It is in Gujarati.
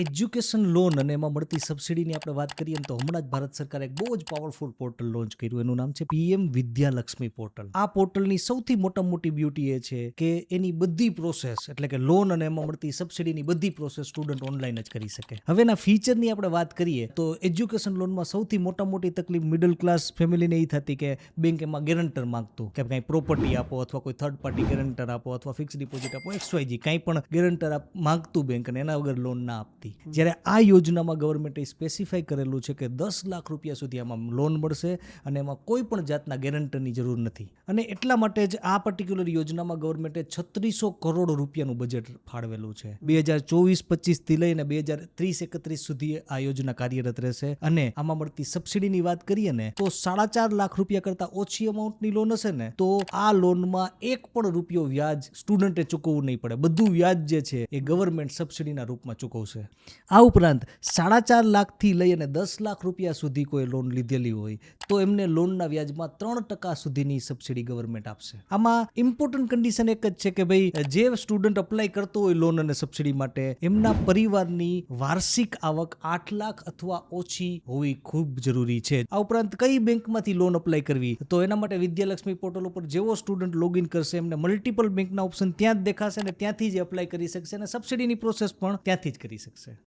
એજ્યુકેશન લોન અને એમાં મળતી સબસિડીની આપણે વાત કરીએ ને તો હમણાં જ ભારત સરકારે એક બહુ જ પાવરફુલ પોર્ટલ લોન્ચ કર્યું. એનું નામ છે પીએમ વિદ્યાલક્ષ્મી પોર્ટલ. આ પોર્ટલની સૌથી મોટી બ્યુટી એ છે કે એની બધી પ્રોસેસ એટલે કે લોન અને એમાં મળતી સબસિડીની બધી પ્રોસેસ સ્ટુડન્ટ ઓનલાઈન જ કરી શકે. હવે એના ફીચરની આપણે વાત કરીએ તો એજ્યુકેશન લોનમાં સૌથી મોટી તકલીફ મિડલ ક્લાસ ફેમિલીને એ થતી કે બેંક એમાં ગેરંટર માંગતું કે કંઈ પ્રોપર્ટી આપો અથવા કોઈ થર્ડ પાર્ટી ગેરંટર આપો અથવા ફિક્સ ડિપોઝિટ આપો XYZ કંઈ પણ ગેરંટર માંગતું બેંક અને એના વગર લોન ના આપતી. જ્યારે આ યોજનામાં ગવર્મેન્ટે સ્પેસિફાઈ કરેલું છે કે 10 લાખ રૂપિયા સુધી આમાં લોન મળશે અને એમાં કોઈ પણ જાતના ગેરંટરની જરૂર નથી. અને એટલા માટે જ આ પર્ટિક્યુલર યોજનામાં ગવર્મેન્ટે 3600 કરોડ રૂપિયાનું બજેટ ફાળવેલું છે. 2024-25 થી લઈને 2030-31 સુધી આ યોજના કાર્યરત રહેશે. અને આમાં મળતી સબસિડીની વાત કરીએ ને તો 4.5 લાખ રૂપિયા કરતાં ઓછી અમાઉન્ટની લોન હશે ને તો આ લોનમાં એક પણ રૂપિયો વ્યાજ સ્ટુડન્ટે ચૂકવવું નહીં પડે. બધું વ્યાજ જે છે એ ગવર્મેન્ટ સબસિડીના રૂપમાં ચૂકવશે. આ ઉપરાંત 4.5 લાખથી લઈ અને 10 લાખ રૂપિયા સુધી કોઈ લોન લીધેલી હોય તો એમને લોનના વ્યાજમાં 3% સુધીની સબસિડી ગવર્મેન્ટ આપશે. આમાં ઇમ્પોર્ટન્ટ કન્ડિશન એક જ છે કે ભાઈ જે સ્ટુડન્ટ અપ્લાય કરતો હોય લોન અને સબસિડી માટે એમના પરિવારની વાર્ષિક આવક 8 લાખ અથવા ઓછી હોવી ખૂબ જરૂરી છે. આ ઉપરાંત કઈ બેંકમાંથી લોન અપ્લાય કરવી તો એના માટે વિદ્યાલક્ષ્મી પોર્ટલ ઉપર જેવો સ્ટુડન્ટ લોગિન કરશે એમને મલ્ટિપલ બેંકના ઓપ્શન ત્યાં જ દેખાશે અને ત્યાંથી જ એપ્લાય કરી શકશે અને સબસિડીની પ્રોસેસ પણ ત્યાંથી જ કરી શકશે.